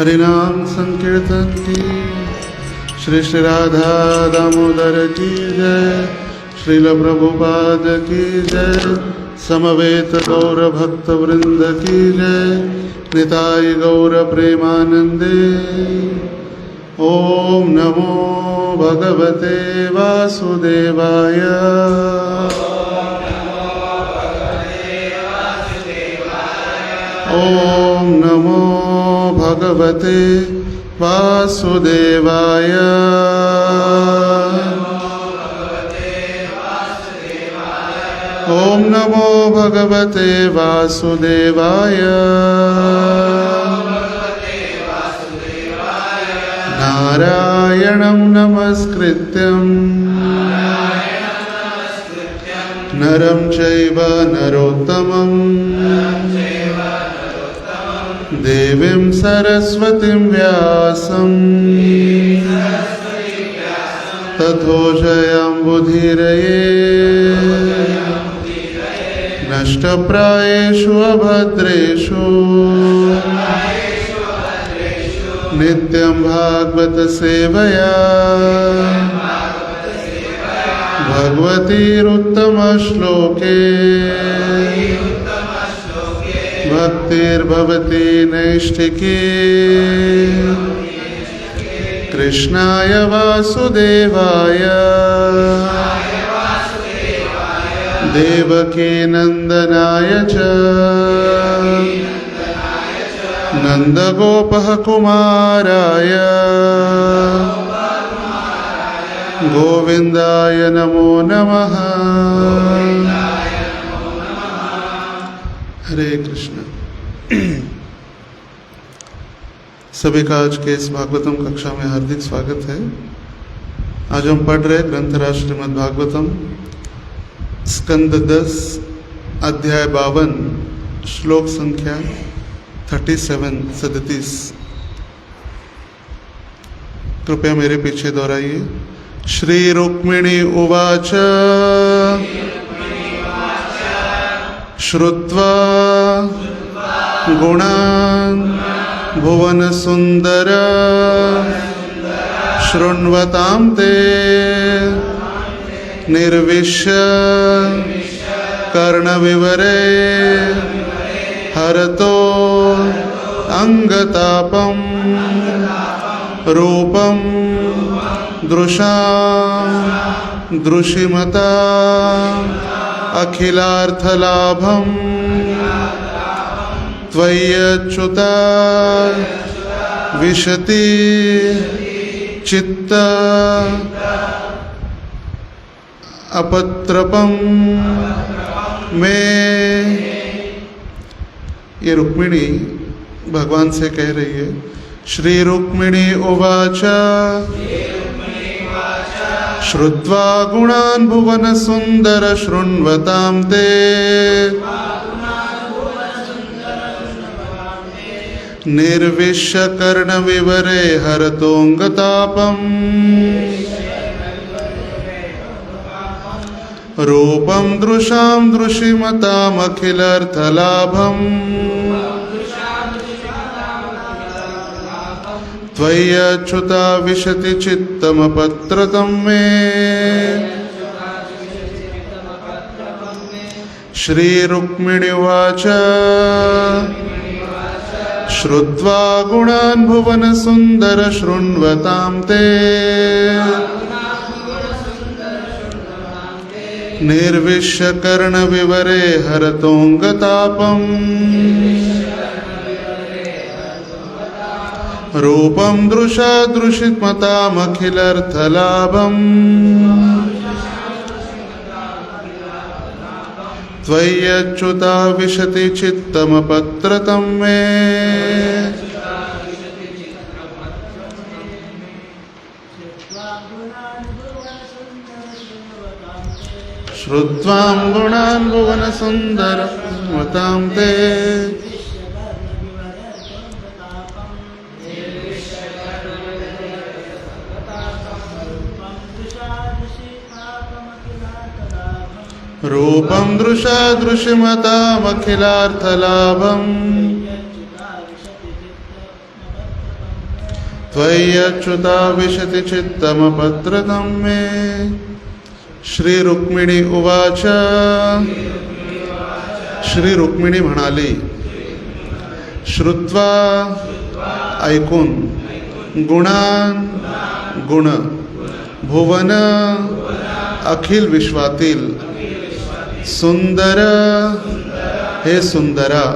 हरिनाम संकीर्तन की। श्री श्री राधा दामोदर की जय। श्रील प्रभुपाद की जय। समवेत गौर भक्त वृंद की जय। निताय गौर प्रेमानंदे। ओम नमो भगवते वासुदेवाय। ओम नमो भगवते वासुदेवाय। ओम नमो भगवते वासुदेवाय। नारायणं नमस्कृत्यं नरं चैव नरोत्तमं देवीं सरस्वतीं व्यासं ततो जयम्बुधीरये। नष्टप्रायेषु अभद्रेषु नित्यं भागवत सेवया भगवतीरुत्तमश्लोके भक्तिर्भवति नैष्ठिकी। कृष्णाय वासुदेवाय देवकी नंदनाय च नंदगोपः कुमाराय गोविंदाय नमो नमः। हरे कृष्ण। सभी का आज के इस भागवतम कक्षा में हार्दिक स्वागत है। आज हम पढ़ रहे ग्रंथराज श्रीमद् भागवतम स्कंद 10 अध्याय 52 श्लोक संख्या 37। कृपया मेरे पीछे दोहराइए। श्री रुक्मिणी उवाच श्रुत्वा गुणान् भुवन सुंदर शृण्वतां ते निर्विश्य कर्णविवरे हरतो अंगतापं रूपं दृशां दृशिमता अखिलार्थलाभं त्वय्यच्युता विशति चित्त अपत्रपं में। ये रुक्मिणी भगवान से कह रही है। श्री रुक्मिणी उवाच श्रुत्वा गुणान् भुवन सुंदर शृण्वतां ते निर्विश्य कर्णविवरे हरतोऽङ्गतापम् रूपं दृशां दृशिमतामखिलार्थलाभम् त्वय्यच्युता विशति चित्तमपत्रतं मे। श्री रुक्मिणी उवाच श्रुत्वा गुणान् भुवन सुंदर शृण्वतां ते निर्विश्य कर्णविवरे हरतोऽङ्गतापम् रूपं दृशा दृशिमतामखिलार्थलाभम् त्वय्यच्युता विशति चित्तमपत्रतं मे। श्रुत्वा गुणान् भुवन सुंदर शृण्वतां ते रूपं दृशा दृशिमतामखिलार्थलाभम् त्वय्यच्युता विशति चित्तमपत्रतं मे। श्री रुक्मिणी उवाच। श्री रुक्मिणी म्हणाली, श्रुत्वा ऐकून, गुणान गुण, भुवन अखिल विश्वातील, सुंदर हे सुंदरा,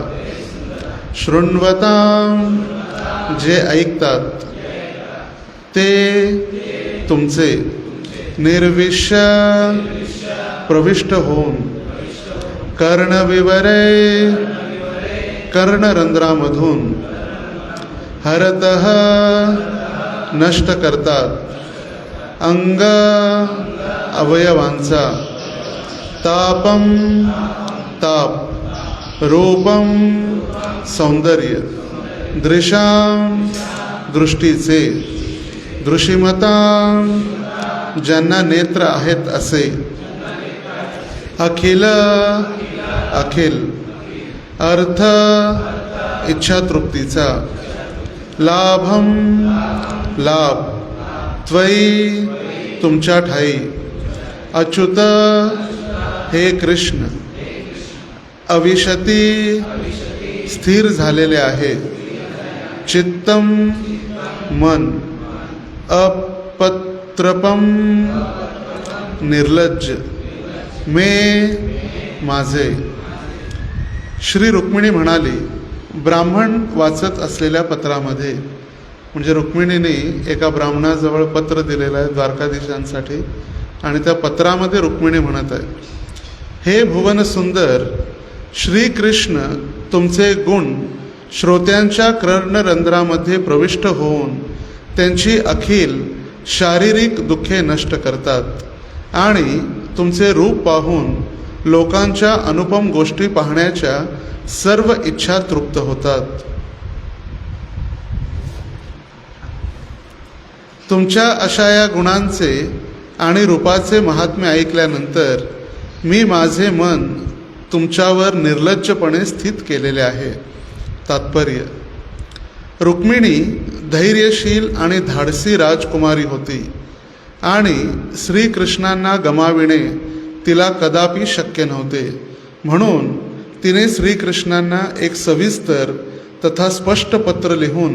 शृण्वतां जे ऐकतात, ते तुमचे, निर्विश्य प्रविष्ट होऊन, कर्णविवरे कर्णरंध्रामधून, हरतः नष्ट करतात, अंग अवयवांचा, तापम ताप, रूपम सौंदर्य, दृशां दृष्टीचे, दृशिमतां ज्यांना नेत्र आहेत असे, अखिल अखिल, अर्थ इच्छातृप्तीचा, लाभम लाभ, त्वयी तुमच्या ठाई, अच्युत हे कृष्ण, अविशती स्थिर झालेले आहे, चित्तम मन, अपत्रपम निर्लज्ज, मे माझे। श्री रुक्मिणी म्हणाली, ब्राह्मण वाचत असलेल्या पत्रामध्ये, म्हणजे रुक्मिणीने एका ब्राह्मणाजवळ पत्र दिलेलं आहे द्वारकाधीशांसाठी, आणि त्या पत्रामध्ये रुक्मिणी म्हणत आहे, हे भुवन सुंदर, श्रीकृष्ण तुमचे गुण श्रोत्यांच्या कर्णरंध्रामध्ये प्रविष्ट होऊन त्यांची अखिल शारीरिक दुःखे नष्ट करतात आणि तुमचे रूप पाहून लोकांच्या अनुपम गोष्टी पाहण्याच्या सर्व इच्छा तृप्त होतात। तुमच्या अशा या गुणांचे आणि रूपाचे महात्म्य ऐकल्यानंतर मी माझे मन तुमच्यावर निर्लज्जपणे स्थित केलेले आहे। तात्पर्य, रुक्मिणी धैर्यशील आणि धाडसी राजकुमारी होती आणि श्रीकृष्णांना गमाविणे तिला कदापि शक्य नव्हते, म्हणून तिने श्रीकृष्णांना एक सविस्तर तथा स्पष्ट पत्र लिहून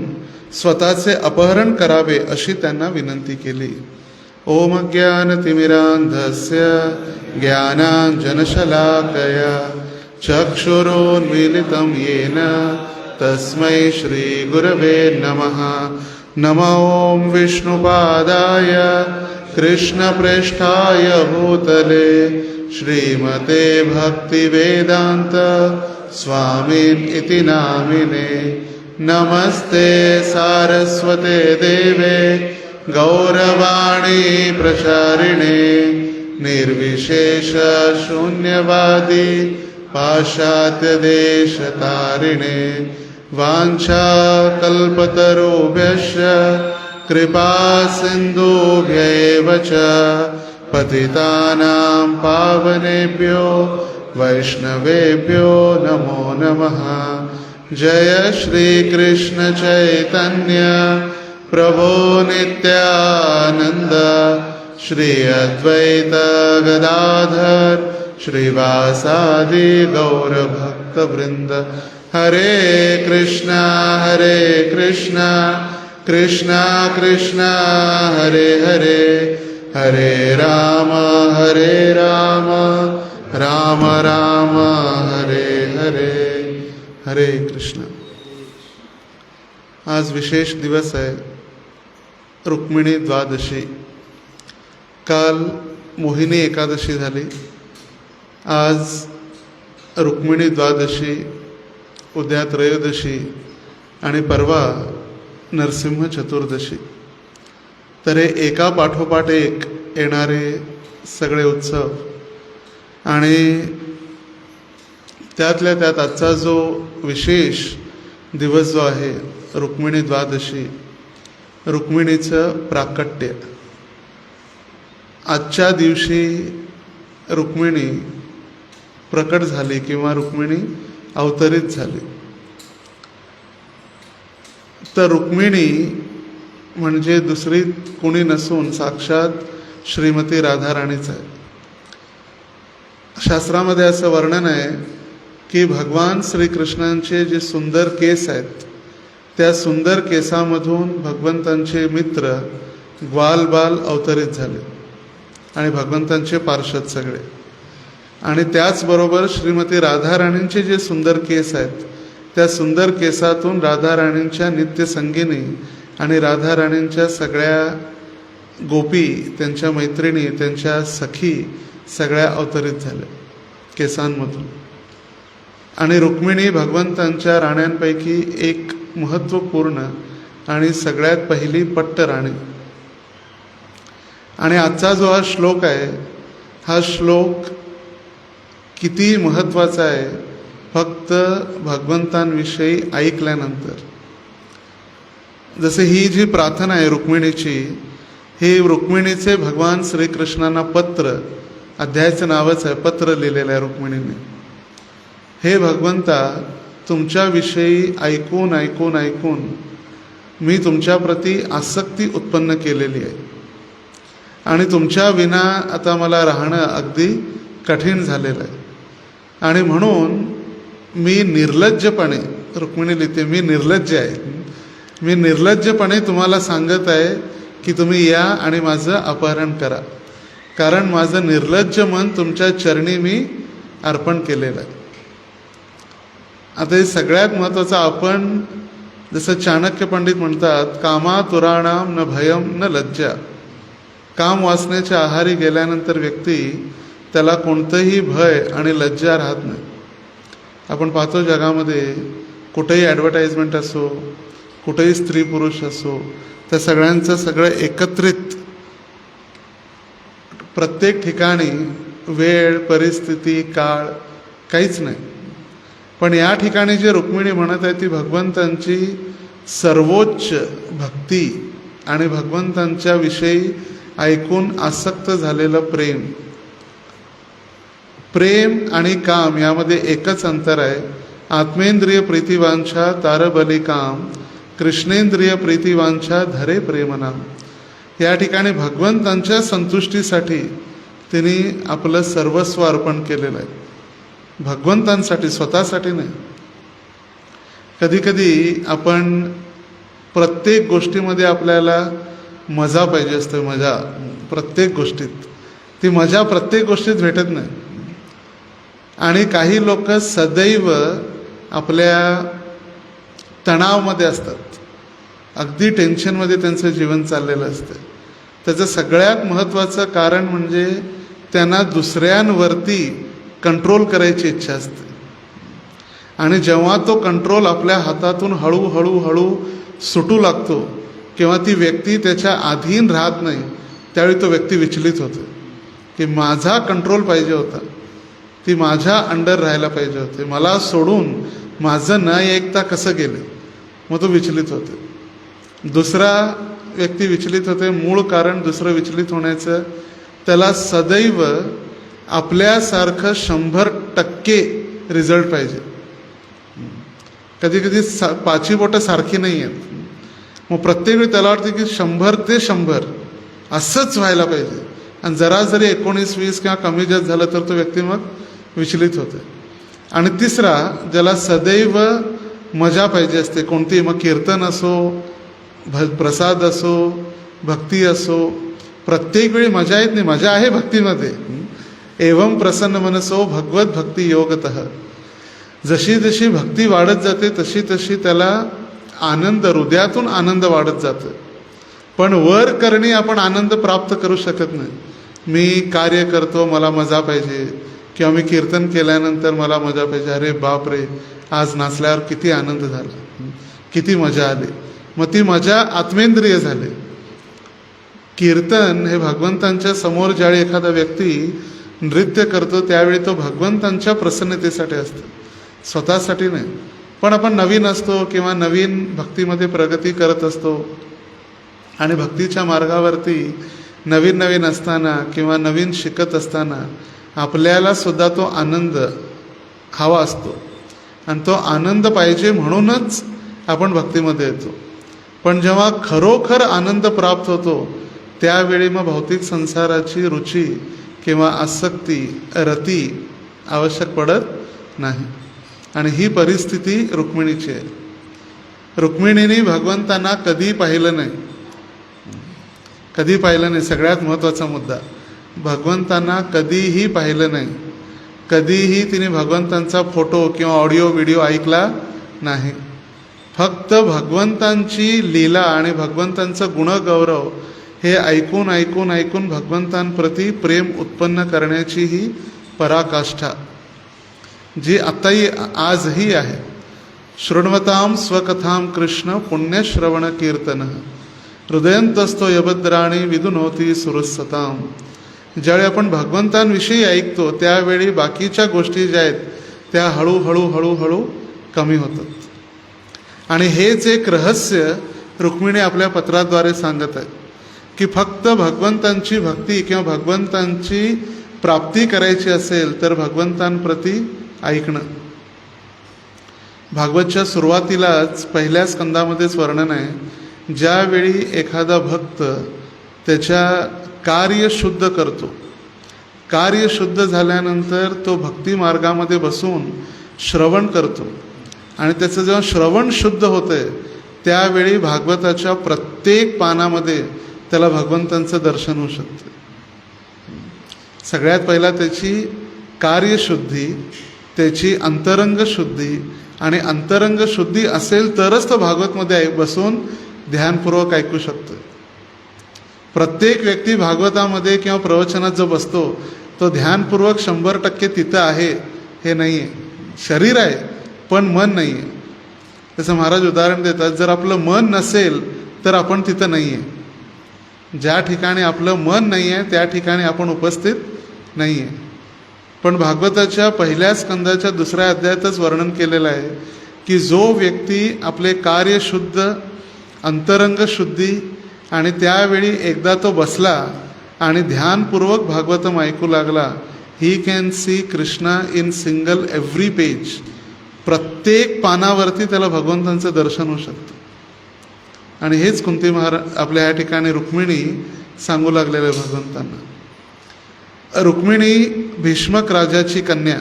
स्वतःचे अपहरण करावे अशी त्यांना विनंती केली। ओम ज्ञानतिमिरान्धस्य ज्ञानाञ्जनशलाकया चक्षुरोन्मीलितं येन तस्मै श्रीगुरवे नमः। नमो ॐ विष्णुपादाय कृष्णप्रेष्ठाय भूतले श्रीमते भक्तिवेदान्त स्वामिन् इति नामिने। नमस्ते सारस्वते देवे गौरवाणी प्रचारिणे निर्विशेष शून्यवादी पाश्चात्यदेशतारिणे। वाञ्छाकल्पतरुभ्यश्च कृपा सिन्धुभ्यैव च पतितानां पावनेभ्यो वैष्णवेभ्यो नमो नमः। जय श्री कृष्ण चैतन्य प्रभो नित्यानंद श्री अद्वैत गदाधर श्रीवासादि गौर भक्त वृंद। हरे कृष्णा कृष्णा कृष्णा हरे हरे, हरे राम राम राम हरे हरे। हरे कृष्ण। आज विशेष दिवस आहे, रुक्मिणी द्वादशी। काल मोहिनी एकादशी झाली, आज रुक्मिणी द्वादशी, उद्या त्रयोदशी आणि परवा नरसिंह चतुर्दशी। तर हे एका पाठोपाठ एक येणारे सगळे उत्सव, आणि त्यातल्या त्यात आजचा जो विशेष दिवस जो आहे रुक्मिणी द्वादशी, रुक्मिणीचं प्राकट्य। आजच्या दिवशी रुक्मिणी प्रकट झाली किंवा रुक्मिणी अवतरित झाली। तर रुक्मिणी म्हणजे दुसरी कोणी नसून साक्षात श्रीमती राधाराणीच आहे. शास्त्रामध्ये असं वर्णन आहे की भगवान श्रीकृष्णांचे जे सुंदर केस आहेत, त्या सुंदर केसामधून भगवंतांचे मित्र ग्वालबाल अवतरित झाले आणि भगवंतांचे पार्षद सगळे. आणि त्याचबरोबर श्रीमती राधाराणींचे जे सुंदर केस आहेत, त्या सुंदर केसातून राधाराणींच्या नित्यसंगिनी आणि राधाराणींच्या सगळ्या गोपी, त्यांच्या मैत्रिणी, त्यांच्या सखी सगळ्या अवतरित झाल्या केसांमधून. आणि रुक्मिणी भगवंतांच्या राण्यांपैकी एक महत्त्वपूर्ण आणि सगळ्यात पहिली पट्ट राणी. आणि आजचा जो हा श्लोक आहे, हा श्लोक किती महत्त्वाचा आहे फक्त भगवंतांविषयी ऐकल्यानंतर. जसे ही जी प्रार्थना आहे रुक्मिणीची, हे रुक्मिणीचे भगवान श्रीकृष्णांना पत्र, अध्यायाचं नावच आहे, पत्र लिहिलेलं आहे रुक्मिणीने. हे भगवंता, तुमच्याविषयी ऐकून ऐकून ऐकून मी तुमच्याप्रती आसक्ती उत्पन्न केलेली आहे आणि तुमच्या विना आता मला राहणं अगदी कठीण झालेलं आहे. आणि म्हणून मी निर्लज्जपणे, रुक्मिणी लिहिते, मी निर्लज्ज आहे, मी निर्लज्जपणे तुम्हाला सांगत आहे की तुम्ही या आणि माझं अपहरण करा, कारण माझं निर्लज्ज मन तुमच्या चरणी मी अर्पण केलेलं आहे. आता हे सगळ्यात महत्त्वाचं, आपण जसं चाणक्य पंडित म्हणतात, कामातुराणाम न भयम न लज्जा. काम वासनेच्या आहारी गेल्यानंतर व्यक्ती, त्याला कोणतंही भय आणि लज्जा राहत नाही. आपण पाहतो जगामध्ये कुठेही ॲडव्हर्टाइजमेंट असो, कुठेही स्त्री पुरुष असो, त्या सगळ्यांचं सगळं एकत्रित प्रत्येक ठिकाणी वेळ, परिस्थिती, काळ काहीच नाही. पण या ठिकाणी जे रुक्मिणी म्हणत आहे ती भगवंतांची सर्वोच्च भक्ती आणि भगवंतांच्या विषयी ऐकून आसक्त झालेलं प्रेम. प्रेम आणि काम यामध्ये एकच अंतर आहे. आत्मेंद्रिय प्रीतिवांछा तारबली काम, कृष्णेंद्रिय प्रीतिवांछा धरे प्रेमनाम. या ठिकाणी भगवंतांच्या संतुष्टीसाठी तिने आपलं सर्वस्व अर्पण केलेलं आहे, भगवंतांसाठी, स्वतःसाठी नाही. कधीकधी आपण प्रत्येक गोष्टीमध्ये आपल्याला मजा पाहिजे असते, मजा प्रत्येक गोष्टीत. ती मजा प्रत्येक गोष्टीत भेटत नाही. आणि काही लोक सदैव आपल्या तणावामध्ये असतात, अगदी टेन्शनमध्ये त्यांचं जीवन चाललेलं असतं. त्याचं सगळ्यात महत्त्वाचं कारण म्हणजे त्यांना दुसऱ्यांवरती कंट्रोल करायची इच्छा असते. आणि जेव्हा तो कंट्रोल आपल्या हातातून हळूहळू हळू सुटू लागतो किंवा ती व्यक्ती त्याच्या अधीन राहत नाही, त्यावेळी तो व्यक्ती विचलित होतो की माझा कंट्रोल पाहिजे होता, ती माझ्या अंडर राहायला पाहिजे होते, मला सोडून माझं न ऐकता कसं गेले, मग तो विचलित होते. दुसरा व्यक्ती विचलित होते, मूळ कारण दुसरं विचलित होण्याचं, त्याला सदैव आपल्यासारखं 100% रिझल्ट पाहिजे. कधी कधी पाची बोटं सारखी नाही आहेत, मग प्रत्येक वेळी त्याला वाटतं की 100 ते 100 असंच व्हायला पाहिजे. आणि जरा जरी 19-20 किंवा कमी जास्त झालं तर तो व्यक्ती मग विचलित होते. आणि तिसरा, ज्याला सदैव मजा पाहिजे असते, कोणती, मग कीर्तन असो, प्रसाद असो, भक्ती असो, प्रत्येक वेळी मजा येत नाही, मजा आहे भक्तीमध्ये. एवं प्रसन्न मनसो भगवत भक्ती योगतः. जशी जशी भक्ती वाढत जाते तशी तशी त्याला आनंद, हृदयातून आनंद वाढत जातो. पण वर करणी आपण आनंद प्राप्त करू शकत नाही. मी कार्य करतो, मला मजा पाहिजे, किंवा मी कीर्तन केल्यानंतर मला मजा पाहिजे, अरे बापरे आज नाचल्यावर किती आनंद झाला, किती मजा आली, मग ती मजा आत्मेंद्रिय झाली. कीर्तन हे भगवंतांच्या समोर ज्यावेळी एखादा व्यक्ती नृत्य करतो त्यावेळी तो भगवंतांच्या प्रसन्नतेसाठी असतो, स्वतःसाठी नाही. पण आपण नवीन असतो किंवा नवीन भक्तीमध्ये प्रगती करत असतो आणि भक्तीच्या मार्गावरती नवीन नवीन असताना किंवा नवीन शिकत असताना आपल्याला सुद्धा तो आनंद हवा असतो आणि तो आनंद पाहिजे म्हणूनच आपण भक्तीमध्ये येतो. पण जेव्हा खरोखर आनंद प्राप्त होतो त्यावेळी मग भौतिक संसाराची रुची किंवा आसक्ती रती आवश्यक पडत नाही. आणि ही परिस्थिती रुक्मिणीची आहे. रुक्मिणीने भगवंतांना कधी पाहिलं नाही, कधी पाहिलं नाही. सगळ्यात महत्त्वाचा मुद्दा, भगवंतांना कधीही पाहिलं नाही. कधीही तिने भगवंतांचा फोटो किंवा ऑडिओ व्हिडिओ ऐकला नाही. फक्त भगवंतांची लीला आणि भगवंतांचं गुणगौरव हे ऐकून ऐकून ऐकून भगवंतांप्रती प्रेम उत्पन्न करण्याची ही पराकाष्ठा जी आताही आजही आहे. शृण्वतां स्वकथां कृष्ण पुण्यश्रवण कीर्तन हृदयंतस्थो यभद्राणी विदुनोती सुरसतां. ज्यावेळी आपण भगवंतांविषयी ऐकतो त्यावेळी बाकीच्या गोष्टी ज्या आहेत त्या हळूहळू हळूहळू कमी होतात. आणि हेच एक रहस्य रुक्मिणी आपल्या पत्राद्वारे सांगत आहे की फक्त भगवंतांची भक्ती किंवा भगवंतांची प्राप्ती करायची असेल तर भगवंतांप्रती ऐकणं. भागवतच्या सुरुवातीलाच पहिल्या स्कंदामध्येच वर्णन आहे, ज्यावेळी एखादा भक्त त्याच्या कार्य शुद्ध करतो, कार्य शुद्ध झाल्यानंतर तो भक्ती मार्गामध्ये बसून श्रवण करतो आणि त्याचं जेव्हा श्रवण शुद्ध होतंय त्यावेळी भागवताच्या प्रत्येक पानामध्ये त्याला भगवंतांचं दर्शन होऊ शकतं. सगळ्यात पहिला त्याची कार्यशुद्धी, त्याची अंतरंग शुद्धी, आणि अंतरंग शुद्धी असेल तरच तो भागवतमध्ये बसून ध्यानपूर्वक ऐकू शकतो. प्रत्येक व्यक्ती भागवतामध्ये किंवा प्रवचनात जो बसतो तो ध्यानपूर्वक 100% तिथं आहे हे नाही आहे. शरीर आहे पण मन नाही आहे. तसं महाराज उदाहरण देतात, जर आपलं मन नसेल तर आपण तिथं नाही आहे. ज्या ठिकाणी आपलं मन नाही आहे त्या ठिकाणी आपण उपस्थित नाही आहे. पण भागवताच्या पहिल्या स्कंदाच्या 2ऱ्या अध्यायातच वर्णन केलेलं आहे की जो व्यक्ती आपले कार्य शुद्ध, अंतरंग शुद्धी आणि त्यावेळी एकदा तो बसला आणि ध्यानपूर्वक भागवतम ऐकू लागला, he can see Krishna in single every page. प्रत्येक पानावरती त्याला भगवंतांचं दर्शन होऊ शकतं. आणि हेच कुंती महाराज आपल्या या ठिकाणी रुक्मिणी सांगू लागलेलं आहे भगवंतांना. रुक्मिणी भीष्मक राजाची कन्या.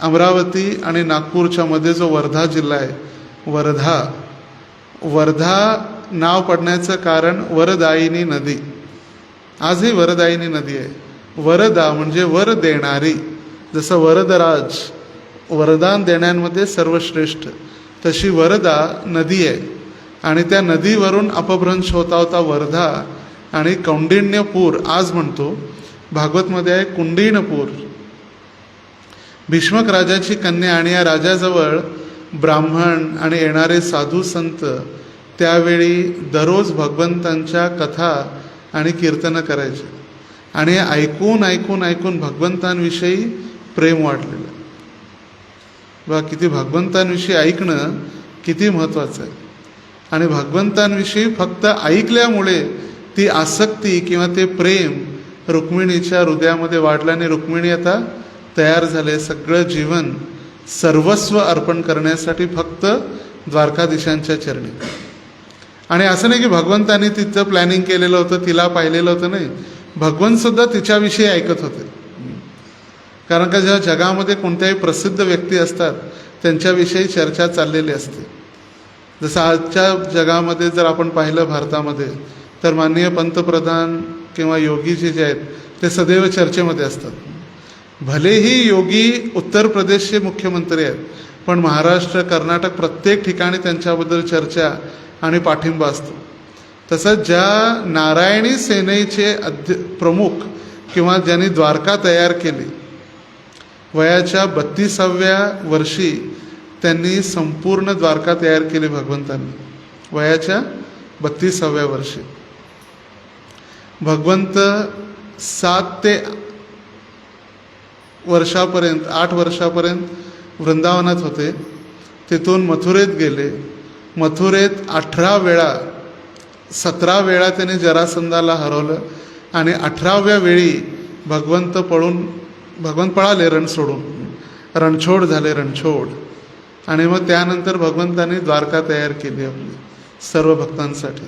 अमरावती आणि नागपूरच्या मध्ये जो वर्धा जिल्हा आहे, वर्धा नाव पडण्याचं कारण वरदायिनी नदी. आजही वरदायिनी नदी आहे. वरदा म्हणजे वर देणारी. जसं वरदराज वरदान देण्यामध्ये सर्वश्रेष्ठ, तशी वरदा नदी आहे. आणि त्या नदीवरून अपभ्रंश होता होता वर्धा आणि कौंडिण्यपूर आज म्हणतो, भागवतमध्ये आहे कुंडिणपूर. भीष्मक राजाची कन्या आणि या राजाजवळ ब्राह्मण आणि येणारे साधू संत त्यावेळी दररोज भगवंतांच्या कथा आणि कीर्तनं करायचे. आणि ऐकून ऐकून ऐकून भगवंतांविषयी प्रेम वाढलेलं. बघा किती भगवंतांविषयी ऐकणं किती महत्त्वाचं आहे. आणि भगवंतांविषयी फक्त ऐकल्यामुळे ती आसक्ती किंवा ते प्रेम रुक्मिणीच्या हृदयामध्ये वाढलं आणि रुक्मिणी आता तयार झाले सगळं जीवन सर्वस्व अर्पण करण्यासाठी फक्त द्वारकाधीशांच्या चरणी. आणि असं नाही की भगवंतांनी तिचं प्लॅनिंग केलेलं होतं, तिला पाहिलेलं होतं, नाही. भगवंतसुद्धा तिच्याविषयी ऐकत होते. कारण का जेव्हा जगामध्ये कोणत्याही प्रसिद्ध व्यक्ती असतात त्यांच्याविषयी चर्चा चाललेली असते. जसं आजच्या जगामध्ये जर आपण पाहिलं भारतामध्ये तर माननीय पंतप्रधान किंवा योगीजी जे आहेत ते सदैव चर्चेमध्ये असतात. भलेही योगी उत्तर प्रदेशचे मुख्यमंत्री आहेत पण महाराष्ट्र, कर्नाटक प्रत्येक ठिकाणी त्यांच्याबद्दल चर्चा आणि पाठिंबा असतो. तसंच ज्या नारायणी सेनेचे प्रमुख किंवा ज्यांनी द्वारका तयार केली, वयाच्या 32व्या वर्षी त्यांनी संपूर्ण द्वारका तयार केली भगवंतांनी. वयाच्या 32व्या वर्षी भगवंत 7 ते 8 वर्षापर्यंत वृंदावनात होते. तिथून मथुरेत गेले. मथुरेत 18 वेळा 17 वेळा त्याने जरासंधाला हरवलं आणि 18व्या वेळी भगवंत पळाले रण सोडून. रणछोड झाले, रणछोड. आणि मग त्यानंतर भगवंतांनी द्वारका तयार केली आपली. सर्व भक्तांसाठी.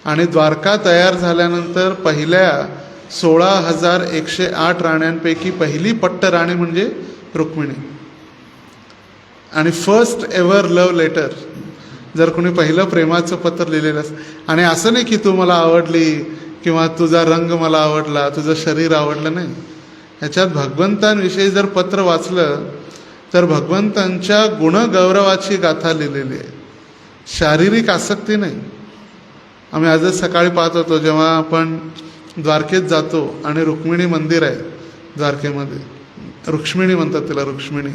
आणि द्वारका तयार झाल्यानंतर पहिल्या 16,108 राण्यांपैकी पहिली पट्ट राणी म्हणजे रुक्मिणी. आणि फर्स्ट एव्हर लव्ह लेटर, जर कोणी पहिलं प्रेमाचं पत्र लिहिलेलं असतं. आणि असं नाही की तू मला आवडली किंवा तुझा रंग मला आवडला, तुझं शरीर आवडलं, नाही. ह्याच्यात भगवंतांविषयी जर पत्र वाचलं तर भगवंतांच्या गुणगौरवाची गाथा लिहिलेली आहे, शारीरिक आसक्ती नाही. आम्ही आजच सकाळी पाहत होतो, जेव्हा आपण द्वारकेत जातो आणि रुक्मिणी मंदिर आहे द्वारकेमध्ये, रुक्मिणी म्हणतात तिला, रुक्मिणी.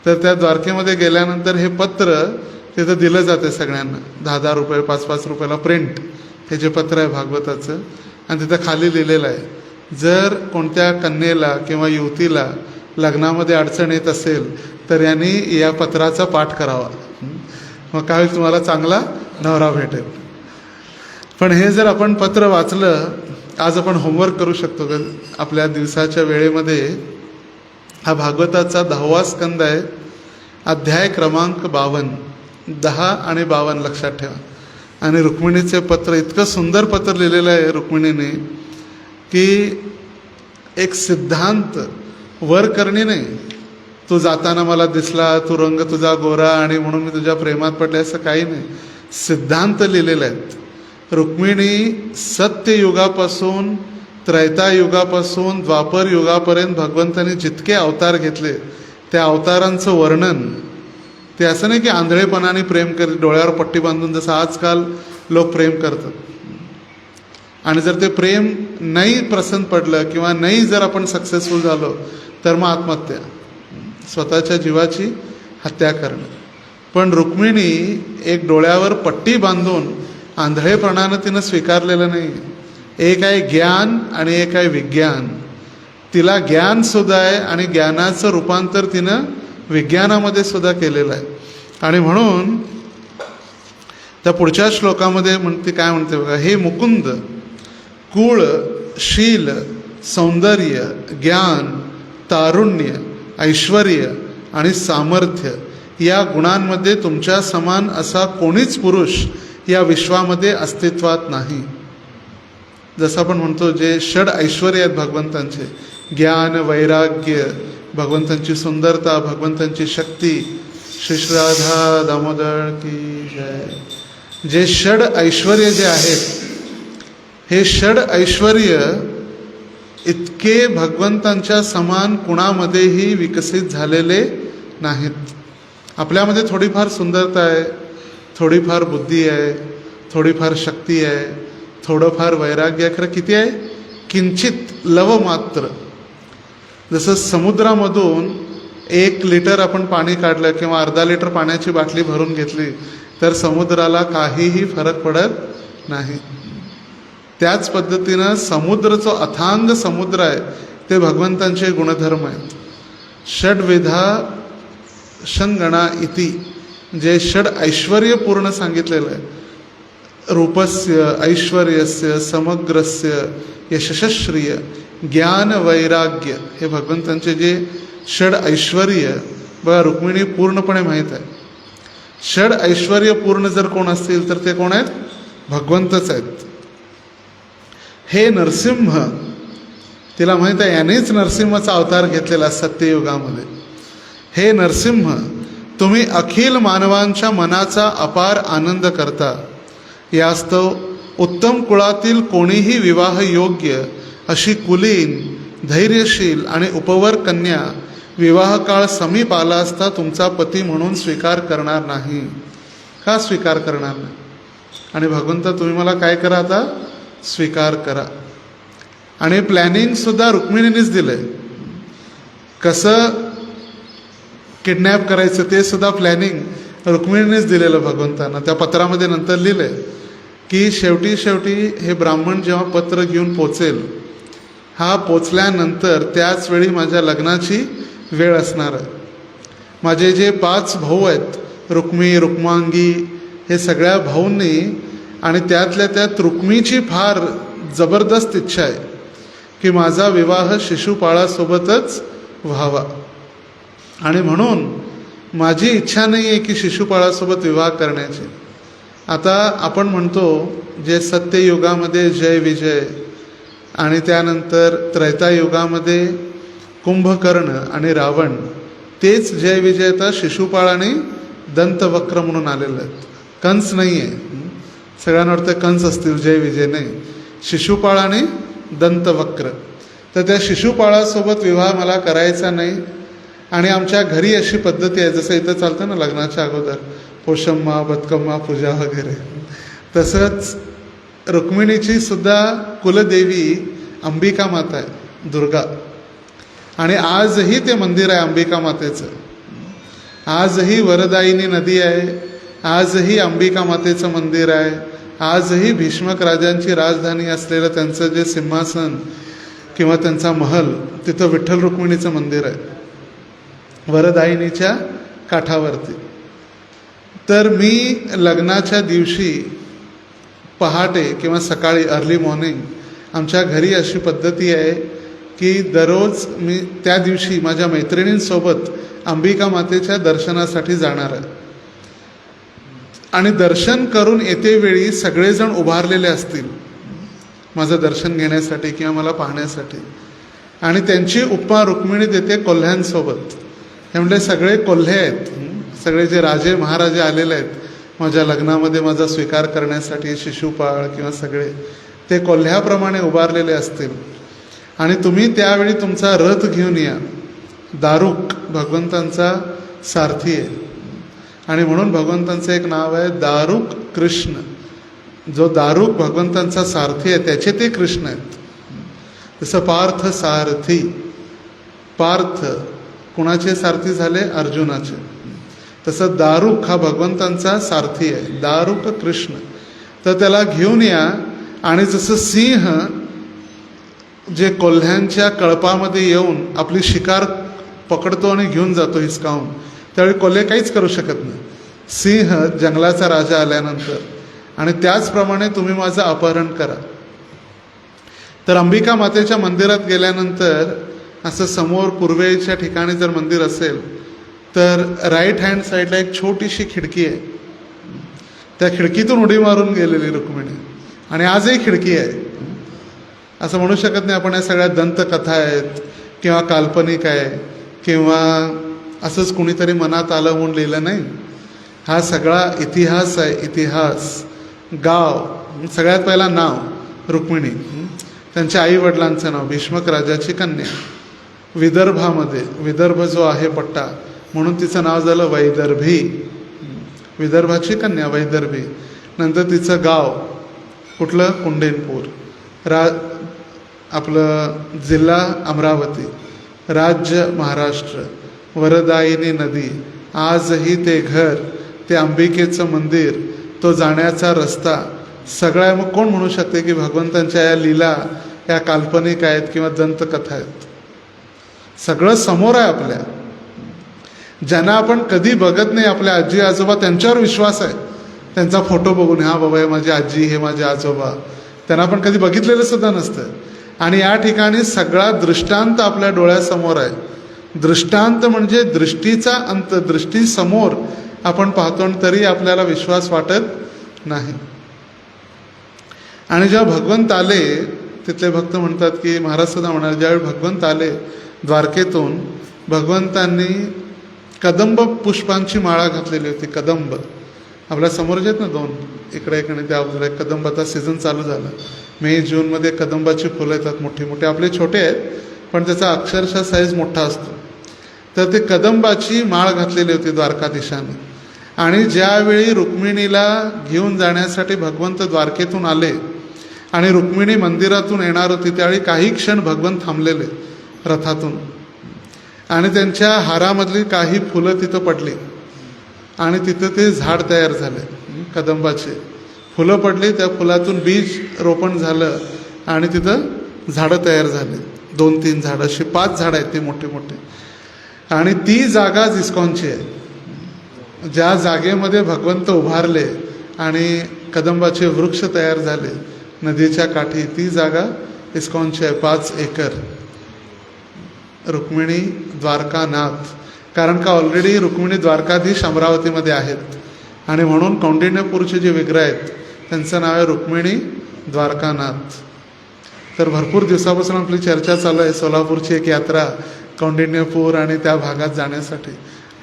तर त्या द्वारकेमध्ये गेल्यानंतर हे पत्र तिथं दिलं जाते सगळ्यांना, 10-10 रुपये 5-5 रुपयाला प्रिंट. हे जे पत्र आहे भागवताचं, आणि तिथं खाली लिहिलेलं आहे, जर कोणत्या कन्येला किंवा युवतीला लग्नामध्ये अडचण येत असेल तर यांनी या पत्राचा पाठ करावा, मग काय होईल, तुम्हाला चांगला नवरा भेटेल. पण हे जर आपण पत्र वाचलं, आज आपण होमवर्क करू शकतो का आपल्या दिवसाच्या वेळेमध्ये. हा भागवताचा 10वा स्कंद आहे, अध्याय क्रमांक 52, 10 आणि 52 लक्षात ठेवा. आणि रुक्मिणीचे पत्र, इतकं सुंदर पत्र लिहिलेलं आहे रुक्मिणीने की एक सिद्धांत, वर करणे नाही. तू जाताना मला दिसला, तू रंग तुझा गोरा आणि म्हणून मी तुझ्या प्रेमात पडले, असं काही नाही. सिद्धांत लिहिलेले आहेत. रुक्मिणी सत्ययुगापासून त्रैतायुगापासून द्वापर युगापर्यंत भगवंतांनी जितके अवतार घेतले त्या अवतारांचं वर्णन. ते असं नाही की आंधळेपणाने प्रेम करते, डोळ्यावर पट्टी बांधून, जसं आजकाल लोक प्रेम करतात. आणि जर ते प्रेम नाही प्रसन्न पडलं किंवा नाही जर आपण सक्सेसफुल झालो तर मग आत्महत्या, स्वतःच्या जीवाची हत्या करणं. पण रुक्मिणी एक डोळ्यावर पट्टी बांधून आंधळेपणानं तिनं स्वीकारलेलं नाही. एक आहे ज्ञान आणि एक आहे विज्ञान. तिला ज्ञानसुद्धा आहे आणि ज्ञानाचं रूपांतर तिनं विज्ञानामध्ये सुद्धा केलेलं आहे. आणि म्हणून त्या पुढच्या श्लोकामध्ये म्हणते, काय म्हणते बघा, हे मुकुंद, कुळ, शील, सौंदर्य, ज्ञान, तारुण्य, ऐश्वर आणि सामर्थ्य या गुणांमध्ये तुमच्या समान असा कोणीच पुरुष या विश्वामध्ये अस्तित्वात नाही. जसं आपण म्हणतो, जे षड ऐश्वर्य आहेत भगवंतांचे, ज्ञान, वैराग्य, भगवंतांची सुंदरता, भगवंतांची शक्ती, श्री राधा दामोदर की जय. जे षड ऐश्वर्य जे आहेत, हे षड ऐश्वर्य इतके भगवंतांच्या समान कुणामध्येही विकसित झालेले नाहीत. आपल्यामध्ये थोडीफार सुंदरता आहे, थोडीफार बुद्धी आहे, थोडीफार शक्ती आहे, थोडंफार वैराग्य आहे, खरं किती आहे, किंचित, लव मात्र. जसं समुद्रामधून 1 लिटर आपण पाणी काढलं किंवा अर्धा लिटर पाण्याची बाटली भरून घेतली तर समुद्राला काहीही फरक पडत नाही. त्याच पद्धतीनं समुद्र जो अथांग समुद्र आहे ते भगवंतांचे गुणधर्म आहेत. षड्विधा शंगणा इति, जे षड ऐश्वर्य पूर्ण सांगितलेलं आहे, रूपस्य, ऐश्वर्यस्य, समग्रस्य, यशश्रिय, ज्ञान, वैराग्य, हे भगवंतांचे जे षड ऐश्वर्य. बघा, रुक्मिणी पूर्णपणे माहीत आहे. षड ऐश्वर्य पूर्ण जर कोण असतील तर ते कोण आहेत, भगवंतच आहेत. हे नरसिंह, तिला माहीत आहे यानेच नरसिंहाचा अवतार घेतलेला सत्ययुगामध्ये. हे नरसिंह, तुम्ही अखिल मानवांच्या मनाचा अपार आनंद करता. यास्तव उत्तम कुळातील कोणीही विवाह योग्य अशी कुलीन, धैर्यशील आणि उपवर कन्या विवाह काळ समीप आला असता तुमचा पती म्हणून स्वीकार करणार नाही. का स्वीकार करणार नाही? आणि भगवंता तुम्ही मला काय करा, आता स्वीकार करा. आणि प्लॅनिंगसुद्धा रुक्मिणीनेच दिलं आहे. कसं किडनॅप करायचं ते सुद्धा प्लॅनिंग रुक्मिणीनेच दिलेलं भगवंतांना. त्या पत्रामध्ये नंतर लिहिलं आहे की शेवटी हे ब्राह्मण जेव्हा पत्र घेऊन पोचेल, हा पोचल्यानंतर त्याच वेळी माझ्या लग्नाची वेळ असणार आहे. माझे जे 5 भाऊ आहेत, रुक्मी, रुक्मांगी, हे सगळ्या भाऊंनी, आणि त्यातल्या त्यात रुक्मीची फार जबरदस्त इच्छा आहे की माझा विवाह शिशुपाळासोबतच व्हावा. आणि म्हणून माझी इच्छा नाही आहे की शिशुपाळासोबत विवाह करण्याची. आता आपण म्हणतो जे सत्ययुगामध्ये जय विजय आणि त्यानंतर त्रेतायुगामध्ये कुंभकर्ण आणि रावण, तेच जय विजय आता शिशुपाळ आणि दंतवक्र म्हणून आलेलं आहेत. कंस नाही आहे. सगळ्यांना वाटतं कंस असतील, जय विजय नाही. शिशुपाळ आणि दंतवक्र. तर त्या शिशुपाळासोबत विवाह मला करायचा नाही. आणि आमच्या घरी अशी पद्धती आहे, जसं इथं चालतं ना लग्नाच्या अगोदर पोषम्मा बतकम्मा पूजा वगैरे, तसंच रुक्मिणीची सुद्धा कुलदेवी अंबिका माता आहे, दुर्गा. आणि आजही ते मंदिर आहे अंबिका मातेचं. आजही वरदायिनी नदी आहे, आजही अंबिका मातेचं मंदिर आहे, आजही भीष्मक राजांची राजधानी असलेलं त्यांचं जे सिंहासन किंवा त्यांचा महल, तिथं विठ्ठल रुक्मिणीचं मंदिर आहे वरदायिनीच्या काठावरती. तर मी लग्नाच्या दिवशी पहाटे किंवा सकाळी अर्ली मॉर्निंग आमच्या घरी अशी पद्धती आहे की दररोज मी त्या दिवशी माझ्या मैत्रिणींसोबत अंबिका मातेच्या दर्शनासाठी जाणार आहे. आणि दर्शन करून येतेवेळी सगळेजण उभारलेले असतील माझं दर्शन घेण्यासाठी किंवा मला पाहण्यासाठी. आणि त्यांची उपमा रुक्मिणी देते कोल्ह्यांसोबत. हे म्हणजे सगळे कोल्हे आहेत, सगळे जे राजे महाराजे आलेले आहेत माझ्या लग्नामध्ये माझा स्वीकार करण्यासाठी, शिशुपाळ किंवा सगळे ते कोल्ह्याप्रमाणे उभारलेले असतील. आणि तुम्ही त्यावेळी तुमचा रथ घेऊन या. दारुक भगवंतांचा सारथी आहे आणि म्हणून भगवंतांचं एक नाव आहे दारुक कृष्ण. जो दारुक भगवंतांचा सारथी आहे त्याचे ते कृष्ण आहेत. जसं पार्थ सारथी, पार्थ कुणाचे सारथी झाले? अर्जुनाचे. तसं दारुक हा भगवंतांचा सारथी आहे, दारुक कृष्ण. तर त्याला घेऊन या. आणि जसं सिंह जे कोल्ह्यांच्या कळपामध्ये येऊन आपली शिकार पकडतो आणि घेऊन जातो हिसकावून, त्यावेळी कोल्हे काहीच करू शकत नाही. सिंह जंगलाचा राजा आल्यानंतर. आणि त्याचप्रमाणे तुम्ही माझं अपहरण करा. तर अंबिका मातेच्या मंदिरात गेल्यानंतर असं समोर पूर्वेच्या ठिकाणी जर मंदिर असेल तर राईट हँड साईडला एक छोटीशी खिडकी आहे. त्या खिडकीतून उडी मारून गेलेली रुक्मिणी. आणि आजही खिडकी आहे. असं म्हणू शकत नाही आपण या सगळ्या दंतकथा आहेत किंवा काल्पनिक आहे किंवा असंच कुणीतरी मनात आलं म्हणून लिहिलं नाही. हा सगळा इतिहास आहे. इतिहास. गाव, सगळ्यात पहिला नाव रुक्मिणी, त्यांच्या आईवडिलांचं नाव, भीष्मक राजाची कन्या. विदर्भामध्ये, विदर्भ जो आहे पट्टा, म्हणून तिचं नाव झालं वैदर्भी. विदर्भाची कन्या वैदर्भी. नंतर तिचं गाव कुठलं? कुंडेनपूर. आपलं जिल्हा अमरावती, राज्य महाराष्ट्र. वरदायिनी नदी, आजही ते घर, ते अंबिकेचं मंदिर, तो जाण्याचा रस्ता, सगळ्या. मग कोण म्हणू शकते की भगवंतांच्या या लीला या काल्पनिक आहेत किंवा दंतकथा आहेत? सगळं समोर आहे आपल्या. ज्यांना आपण कधी बघत नाही, आपल्या आजी आजोबा, त्यांच्यावर विश्वास आहे. त्यांचा फोटो बघून, हा बाबा हे माझी आजी, हे माझे आजोबा, त्यांना आपण कधी बघितलेलं सुद्धा नसतं. आणि या ठिकाणी सगळा दृष्टांत आपल्या डोळ्यासमोर आहे. दृष्टांत म्हणजे दृष्टीचा अंत, दृष्टीसमोर आपण पाहतो तरी आपल्याला विश्वास वाटत नाही. आणि जेव्हा भगवंत आले, तिथले भक्त म्हणतात की महाराज सुद्धा म्हणाले, ज्यावेळी भगवंत आले द्वारकेतून, भगवंतांनी कदंब पुष्पांची माळा घातलेली होती. कदंब आपल्या समोर जे आहेत ना दोन, इकडे एक आणि त्या बाजूला एक. कदंबाचा सीझन चालू झाला. मे जूनमध्ये कदंबाची फुलं येतात मोठी मोठी. आपले छोटे आहेत पण त्याचा अक्षरशः साईज मोठा असतो. तर ते कदंबाची माळ घातलेली होती द्वारकाधीशाने. आणि ज्यावेळी रुक्मिणीला घेऊन जाण्यासाठी भगवंत द्वारकेतून आले आणि रुक्मिणी मंदिरातून येणार होती, त्यावेळी काही क्षण भगवंत थांबलेले रथातून. आणि त्यांच्या हारामधली काही फुलं तिथं पडली आणि तिथं ते झाड तयार झाले. कदंबाचे फुलं पडली, त्या फुलातून बीज रोपण झालं आणि तिथं झाडं तयार झाले. 2-3 झाडं, अशी 5 झाडं आहेत ती मोठी मोठी. आणि ती जागा इस्कॉनची आहे. ज्या जागेमध्ये भगवंत उभारले आणि कदंबाचे वृक्ष तयार झाले नदीच्या काठी, ती जागा इस्कॉनची आहे. 5 एकर. रुक्मिणी द्वारकानाथ. कारण का ऑलरेडी रुक्मिणी द्वारकाधीश अमरावतीमध्ये आहेत आणि म्हणून कौंडिण्यपूरचे जे विग्रह आहेत त्यांचं नाव आहे रुक्मिणी द्वारकानाथ. तर भरपूर दिवसापासून आपली चर्चा चालू आहे सोलापूरची एक यात्रा कौंडिण्यपूर आणि त्या भागात जाण्यासाठी,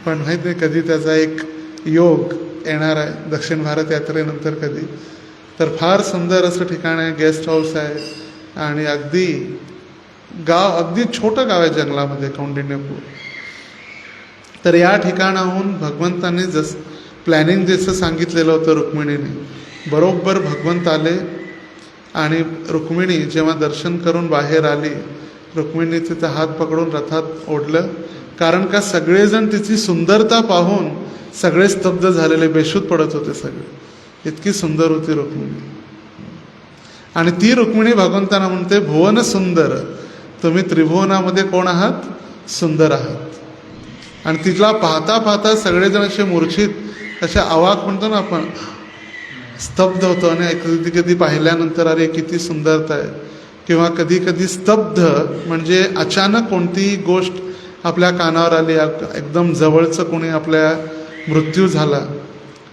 पण माहीत नाही कधी त्याचा एक योग येणार आहे दक्षिण भारत यात्रेनंतर कधी. तर फार सुंदर असं ठिकाण आहे, गेस्ट हाऊस आहे आणि अगदी छोटं गाव आहे जंगलामध्ये कौंडिण्यपूर. तर या ठिकाणाहून भगवंतांनी प्लॅनिंग जसं सांगितलेलं होतं रुक्मिणीने, बरोबर भगवंत आले आणि रुक्मिणी जेव्हा दर्शन करून बाहेर आली, रुक्मिणी तिचा हात पकडून रथात ओढलं. कारण का सगळेजण तिची सुंदरता पाहून सगळे स्तब्ध झालेले, बेशुद्ध पडत होते सगळे, इतकी सुंदर होती रुक्मिणी. आणि ती रुक्मिणी भगवंतांना म्हणते, भुवन सुंदर, तुम्ही त्रिभुवनामध्ये कोण आहात? सुंदर आहात. आणि तिला पाहता पाहता सगळेजण असे मूर्छित, अशा अवाक म्हणतो ना आपण, स्तब्ध होतो. आणि कधी कधी पाहिल्यानंतर अरे किती सुंदरता आहे, किंवा कधी कधी स्तब्ध म्हणजे अचानक कोणतीही गोष्ट आपल्या कानावर आली, एकदम जवळचं कोणी आपल्या मृत्यू झाला,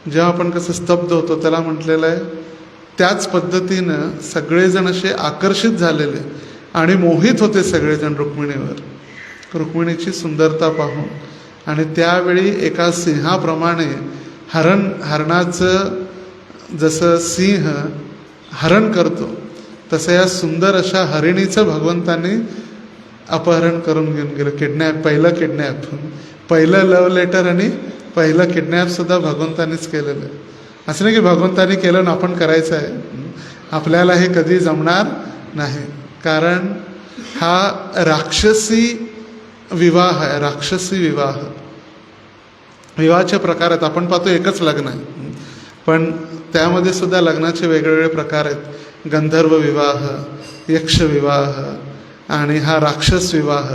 जेव्हा आपण कसं स्तब्ध होतो त्याला म्हटलेलं आहे. त्याच पद्धतीनं सगळेजण असे आकर्षित झालेले आणि मोहित होते सगळेजण रुक्मिणीवर, रुक्मिणीची सुंदरता पाहून. आणि त्यावेळी एका सिंहाप्रमाणे हरणाचं जसं सिंह हरण करतो तसं या सुंदर अशा हरिणीचं भगवंतांनी अपहरण करून घेऊन गेलं. पहिलं लव्ह लेटर आणि पहिलं किडनॅपसुद्धा भगवंतांनीच केलेलं आहे. असं नाही की भगवंतांनी केलं ना आपण करायचं आहे, आपल्याला हे कधी जमणार नाही. कारण हा राक्षसी विवाह आहे. राक्षसी विवाहाचे प्रकार आहेत. आपण पाहतो एकच लग्न आहे, पण त्यामध्ये सुद्धा लग्नाचे वेगवेगळे प्रकार आहेत. गंधर्व विवाह, यक्ष विवाह आणि हा राक्षस विवाह.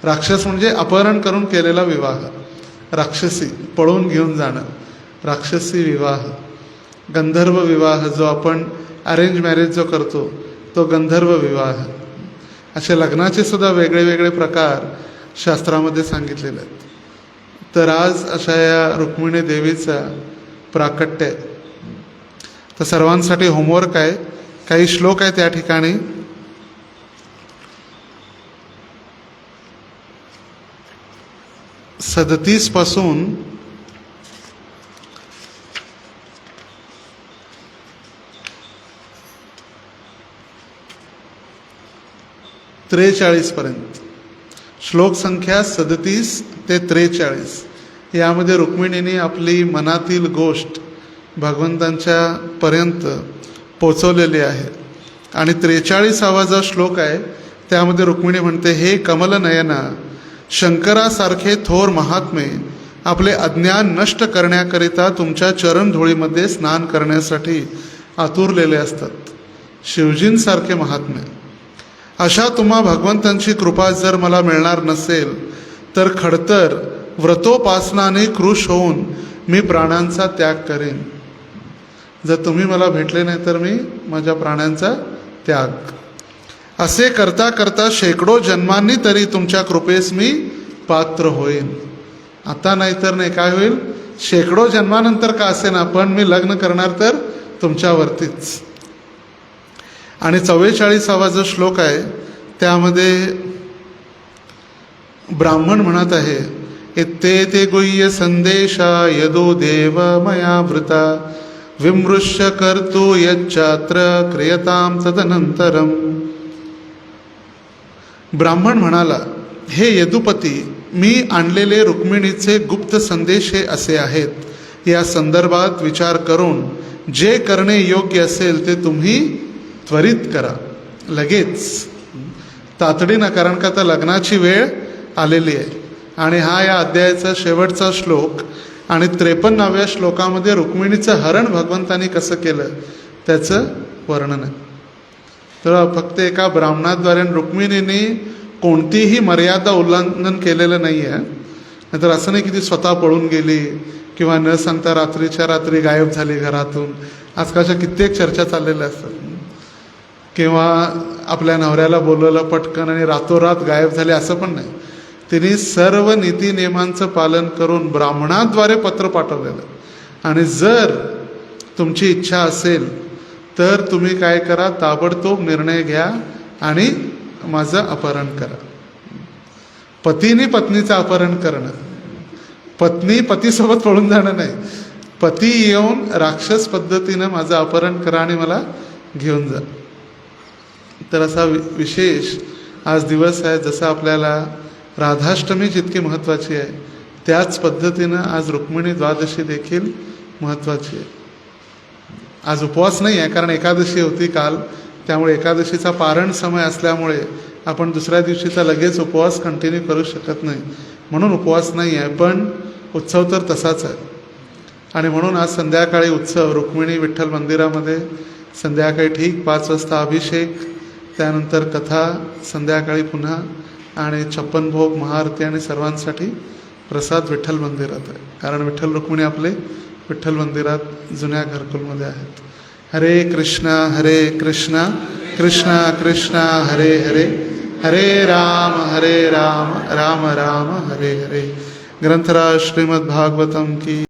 राक्षस म्हणजे अपहरण करून केलेला विवाह, राक्षसी पळून घेऊन जाणं, राक्षसी विवाह. गंधर्व विवाह जो आपण अरेंज मॅरेज जो करतो तो गंधर्व विवाह. असे लग्नाचे सुद्धा वेगळे वेगळे प्रकार शास्त्रामध्ये सांगितलेले आहेत. तर आज अशा या रुक्मिणी देवीचा प्राकट्य आहे. तर सर्वांसाठी होमवर्क आहे, काही श्लोक आहे त्या ठिकाणी. पासून 43 पर्यंत. श्लोक संख्या 37 ते 43 यामध्ये रुक्मिणीने आपली मनातील गोष्ट भगवंतांच्या पर्यंत पोचवलेली आहे. आणि 43वा जो श्लोक आहे त्यामध्ये रुक्मिणी म्हणते, हे कमलनयना, शंकरासारखे थोर महात्मे आपले अज्ञान नष्ट करण्याकरिता तुमच्या चरणधुळीमध्ये स्नान करण्यासाठी आतुरलेले असतात. शिवजींसारखे महात्मे, अशा तुम्हा भगवंतांची कृपा जर मला मिळणार नसेल तर खडतर व्रतोपासनाने कृश होऊन मी प्राणांचा त्याग करेन. जर तुम्ही मला भेटले नाही तर मी माझ्या प्राणांचा त्याग. असे करता करता शेकडो जन्मांनी तरी तुमच्या कृपेस मी पात्र होईन. आता नाही तर नाही, काय होईल? शेकडो जन्मानंतर का असे ना, पण मी लग्न करणार तर तुमच्यावरतीच. आणि 44वा जो श्लोक आहे त्यामध्ये ब्राह्मण म्हणत आहे, इत्ते गुह्य संदेशा यदो देव मया वृता विमृश्य कर्तु यच्चात्र क्रियताम तदनंतरम. ब्राह्मण म्हणाला, हे यदुपती, मी आणलेले रुक्मिणीचे गुप्त संदेश हे असे आहेत. या संदर्भात विचार करून जे करणे योग्य असेल ते तुम्ही त्वरित करा, लगेच, तातडीनं. कारण का आता लग्नाची वेळ आलेली आहे. आणि हा या अध्यायाचा शेवटचा श्लोक. आणि 53व्या श्लोकामध्ये रुक्मिणीचं हरण भगवंतांनी कसं केलं त्याचं वर्णन आहे. तर फक्त एका ब्राह्मणाद्वारे रुक्मिणीने कोणतीही मर्यादा उल्लंघन केलेलं नाही आहे. नाहीतर असं नाही की ती स्वतः पळून गेली किंवा न सांगता रात्रीच्या रात्री गायब झाली घरातून. आजकालच्या कित्येक चर्चा चाललेल्या असतात. किंवा आपल्या नवऱ्याला बोलवलं पटकन आणि रातोरात गायब झाले, असं पण नाही. तिने सर्व नीती नियमांचं पालन करून ब्राह्मणाद्वारे पत्र पाठवलेलं. आणि जर तुमची इच्छा असेल तर तुम्ही काय करा, ताबडतोब निर्णय घ्या आणि माझं अपहरण करा. पतीने पत्नीचं अपहरण करणं, पत्नी पतीसोबत पळून जाणं नाही. पती येऊन राक्षस पद्धतीनं माझं अपहरण करा आणि मला घेऊन जा. तर असा विशेष आज दिवस आहे. जसं आपल्याला राधाष्टमी जितकी महत्त्वाची आहे त्याच पद्धतीनं आज रुक्मिणी द्वादशी देखील महत्त्वाची आहे. आज उपवास नाही आहे कारण एकादशी होती काल, त्यामुळे एकादशीचा पारण समय असल्यामुळे आपण दुसऱ्या दिवशीचा लगेच उपवास कंटिन्यू करू शकत नाही, म्हणून उपवास नाही आहे. पण उत्सव तर तसाच आहे. आणि म्हणून आज संध्याकाळी उत्सव रुक्मिणी विठ्ठल मंदिरामध्ये संध्याकाळी ठीक 5 वाजता अभिषेक, त्यानंतर कथा, संध्याकाळी पुन्हा आणि 56 भोग, महाआरती आणि सर्वांसाठी प्रसाद विठ्ठल मंदिरात आहे. कारण विठ्ठल रुक्मिणी आपले विठ्ठल मंदिरात जुन्या घरकुलमध्ये आहेत. हरे कृष्णा कृष्णा कृष्णा हरे हरे, हरे राम राम राम हरे हरे. ग्रंथराज श्रीमद् भागवतम की